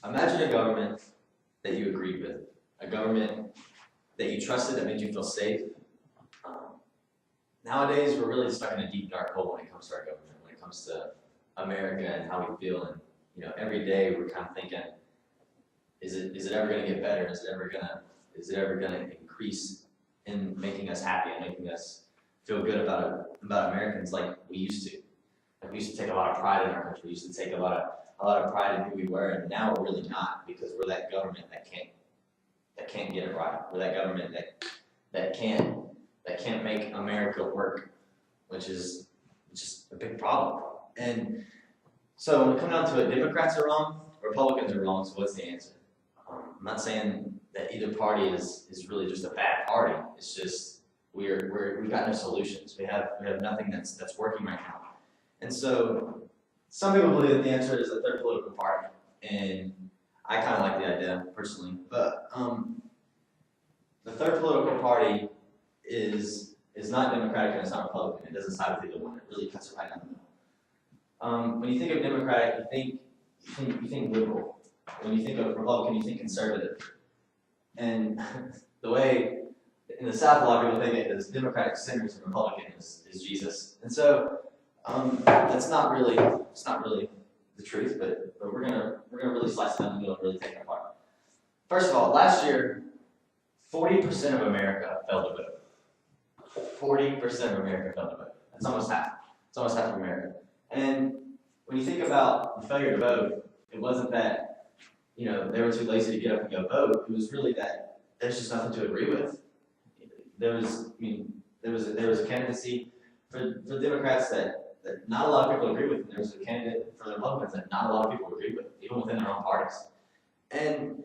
Imagine a government that you agreed with, a government that you trusted that made you feel safe. Nowadays, we're really stuck in a deep, dark hole when it comes to our government, when it comes to America and how we feel. And every day we're kind of thinking, is it ever going to get better? Is it ever gonna increase in making us happy and making us feel good about Americans like we used to? Like we used to take a lot of pride in our country. We used to take a lot of pride in who we were, and now we're really not, because we're that government that can't get it right. We're that government that can't make America work, which is a big problem. And so when it comes down to it, Democrats are wrong, Republicans are wrong. So what's the answer? I'm not saying that either party is really just a bad party. It's just we've got no solutions. We have nothing that's working right now. And so some people believe that the answer is a third political party, and I kind of like the idea personally. But the third political party is not Democratic and it's not Republican. It doesn't side with either one. It really cuts it right down the middle. When you think of Democratic, you think liberal. When you think of Republican, you think conservative. And the way in the South a lot of people think it is Democratic centers and Republican is Jesus. And so it's not really the truth, but we're gonna really slice it down the middle and really take it apart. First of all, last year, 40% of America failed to vote. 40% of America failed to vote. That's almost half. It's almost half of America. And when you think about the failure to vote, it wasn't that they were too lazy to get up and go vote. It was really that there's just nothing to agree with. There was a candidacy for Democrats that not a lot of people agree with, and there was a candidate for the Republicans that not a lot of people agree with, even within their own parties. And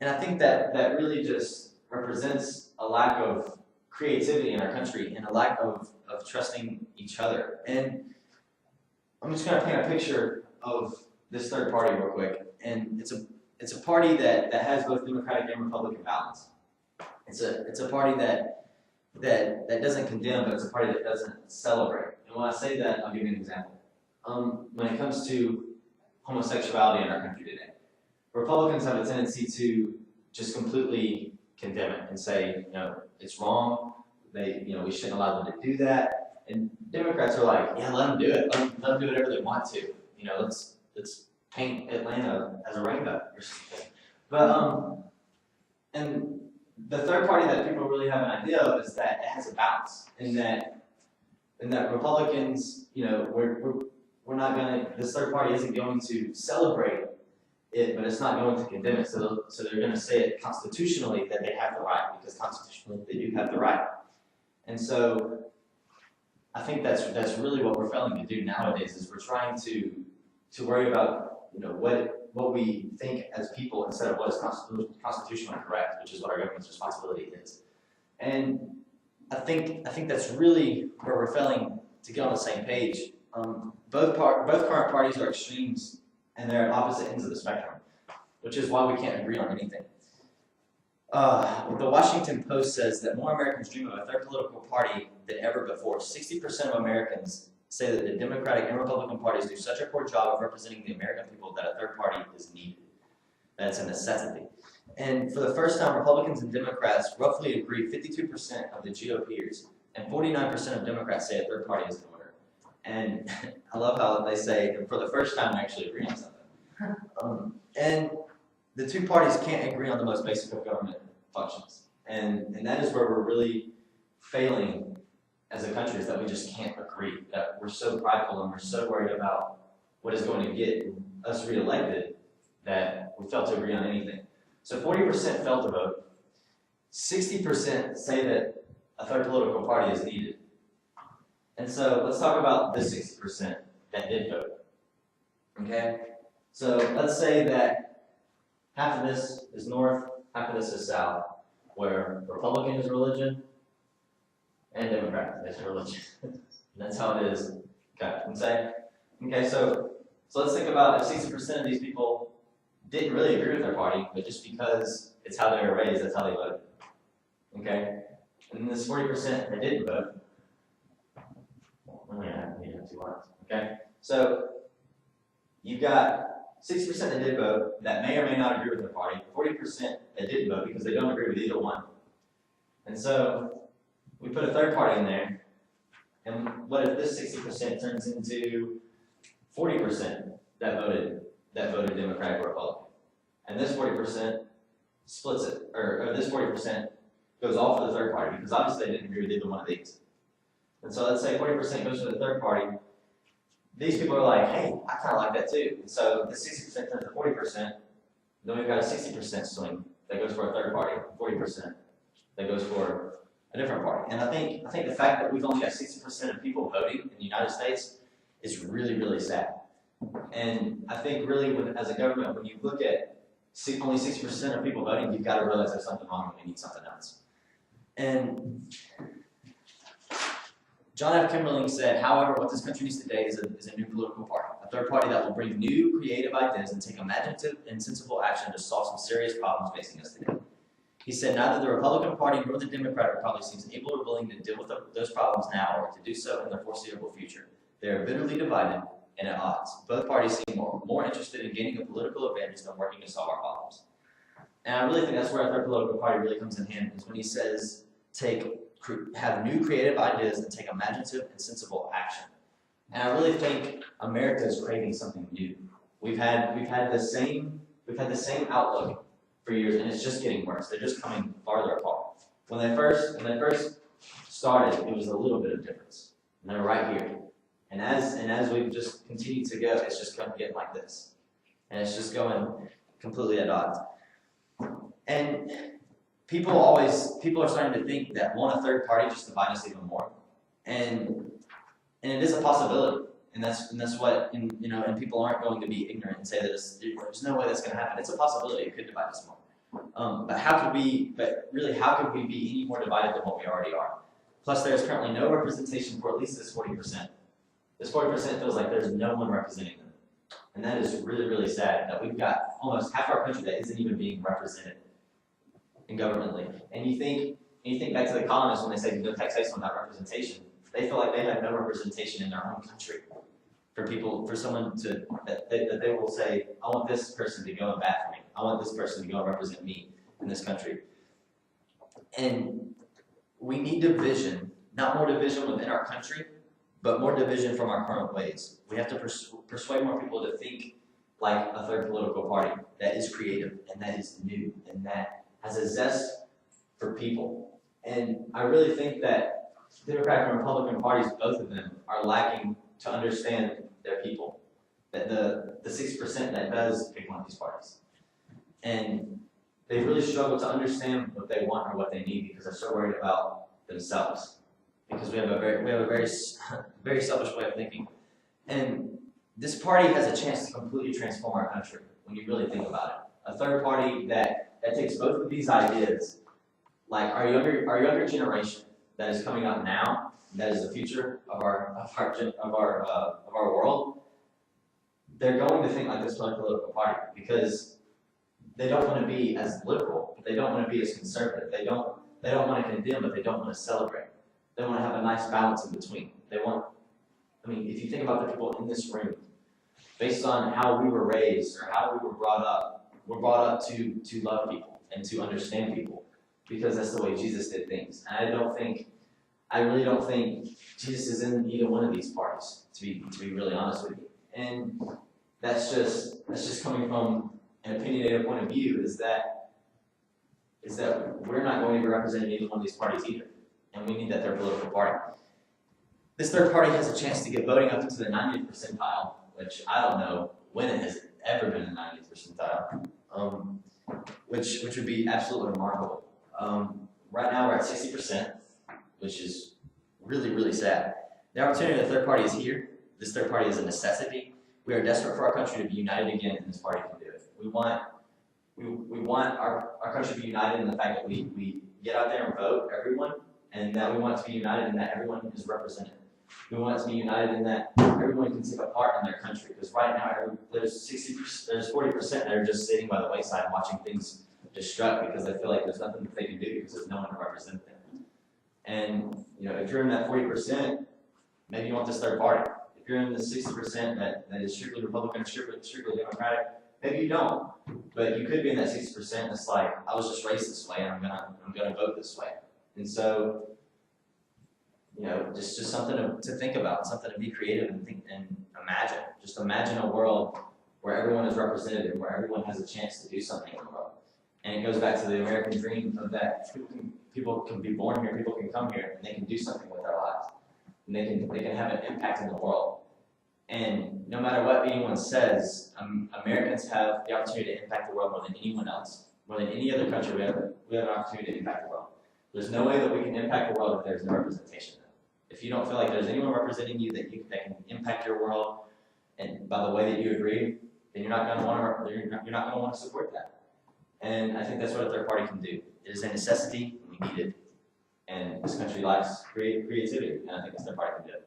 I think that really just represents a lack of creativity in our country and a lack of trusting each other. And I'm just going to paint a picture of this third party real quick. And it's a party that has both Democratic and Republican balance. It's a party that doesn't condemn, but it's a party that doesn't celebrate. And when I say that, I'll give you an example. When it comes to homosexuality in our country today, Republicans have a tendency to just completely condemn it and say, it's wrong. We shouldn't allow them to do that. And Democrats are like, yeah, let them do it. Let them do whatever they want to. Let's paint Atlanta as a rainbow or something. But and the third party that people really have an idea of is that it has a balance, in that Republicans, we're not going to. This third party isn't going to celebrate it, but it's not going to condemn it. So they're going to say it constitutionally that they have the right, because constitutionally they do have the right. And so I think that's really what we're failing to do nowadays, is we're trying to worry about what we think as people instead of what is constitutionally correct, which is what our government's responsibility is. And I think that's really where we're failing to get on the same page. Both current parties are extremes, and they're at opposite ends of the spectrum, which is why we can't agree on anything. The Washington Post says that more Americans dream of a third political party than ever before. 60% of Americans say that the Democratic and Republican parties do such a poor job of representing the American people that a third party is needed. That's a necessity. And for the first time, Republicans and Democrats roughly agree. 52% of the GOPers and 49% of Democrats say a third party is in order. And I love how they say, for the first time, they actually agree on something. And the two parties can't agree on the most basic of government functions. And that is where we're really failing as a country, is that we just can't agree. That we're so prideful and we're so worried about what is going to get us reelected that we fail to agree on anything. So 40% failed to vote. 60% say that a third political party is needed. And so let's talk about the 60% that did vote. Okay? So let's say that half of this is north, half of this is south, where Republican is religion and Democrat is religion. And that's how it is. Okay, so let's think about if 60% of these people didn't really agree with their party, but just because it's how they were raised, that's how they voted. Okay? And this 40% that didn't vote, we have 2 lines. Okay? So you've got 60% that did vote that may or may not agree with their party, 40% that didn't vote because they don't agree with either one. And so we put a third party in there, and what if this 60% turns into 40% that voted Democratic or Republican? And this 40% splits it, or this 40% goes all for the third party, because obviously they didn't agree with either one of these. And so let's say 40% goes for the third party. These people are like, hey, I kind of like that too. And so the 60% turns to 40%. Then we've got a 60% swing that goes for a third party, 40% that goes for a different party. And I think the fact that we've only got 60% of people voting in the United States is really, really sad. And I think really, as a government, when you look at only 60% of people voting, you've got to realize there's something wrong and we need something else. And John F. Kimberling said, however, what this country needs today is a new political party, a third party that will bring new creative ideas and take imaginative and sensible action to solve some serious problems facing us today. He said, neither the Republican Party nor the Democratic Party seems able or willing to deal with those problems now or to do so in the foreseeable future. They are bitterly divided and at odds. Both parties seem more interested in gaining a political advantage than working to solve our problems. And I really think that's where a third political party really comes in handy, is when he says, have new creative ideas and take imaginative and sensible action. And I really think America is craving something new. We've had the same outlook for years, and it's just getting worse. They're just coming farther apart. When they first started, it was a little bit of difference, and they're right here. And as we've just continued to go, it's just going to get like this, and it's just going completely at odds. And people are starting to think that a third party just divide us even more, and it is a possibility, and that's what, and people aren't going to be ignorant and say that there's no way that's going to happen. It's a possibility. It could divide us more. But how could we be any more divided than what we already are? Plus, there's currently no representation for at least this 40%. This 40% feels like there's no one representing them, and that is really, really sad. That we've got almost half our country that isn't even being represented in governmentally. And you think back to the colonists when they say no taxation without representation. They feel like they have no representation in their own country. For someone that they will say, I want this person to go and bat for me. I want this person to go and represent me in this country. And we need division, not more division within our country, but more division from our current ways. We have to persuade more people to think like a third political party that is creative and that is new and that has a zest for people. And I really think that Democratic and Republican parties, both of them, are lacking to understand their people. That the 6% that does pick one of these parties. And they really struggle to understand what they want or what they need because they're so worried about themselves. Because we have a very selfish way of thinking. And this party has a chance to completely transform our country when you really think about it. A third party that takes both of these ideas, like our younger generation that is coming up now, that is the future of our world. They're going to think like this political party because they don't want to be as liberal, but they don't want to be as conservative. They don't want to condemn, but they don't want to celebrate. They want to have a nice balance in between. If you think about the people in this room, based on how we were raised or how we were brought up to love people and to understand people, because that's the way Jesus did things. And I really don't think Jesus is in either one of these parties, to be really honest with you. And that's just coming from an opinionated point of view, is that we're not going to be representing either one of these parties either. And we need that third political party. This third party has a chance to get voting up into the 90th percentile, which I don't know when it has ever been the 90th percentile, which would be absolutely remarkable. Right now we're at 60%, which is really, really sad. The opportunity of the third party is here. This third party is a necessity. We are desperate for our country to be united again, and this party can do it. We want our country to be united in the fact that we get out there and vote, everyone, and that we want it to be united in that everyone is represented. We want it to be united in that everyone can take a part in their country, because right now there's 40% that are just sitting by the wayside watching things destruct because they feel like there's nothing that they can do because there's no one to represent them. And if you're in that 40%, maybe you want this third party. you're in the 60% that is strictly Republican or strictly Democratic, maybe you don't. But you could be in that 60% that's like, I was just raised this way and I'm gonna vote this way. And so, just something to think about, something to be creative and think and imagine. Just imagine a world where everyone is represented, where everyone has a chance to do something in the world. And it goes back to the American dream of that people can be born here, people can come here, and they can do something with their lives. And they can have an impact in the world. And no matter what anyone says, Americans have the opportunity to impact the world more than anyone else. More than any other country, we have an opportunity to impact the world. There's no way that we can impact the world if there's no representation. If you don't feel like there's anyone representing you that can impact your world, and by the way that you agree, then you're not going to want to support that. And I think that's what a third party can do. It is a necessity, and we need it. And this country likes creativity, and I think a third party can do it.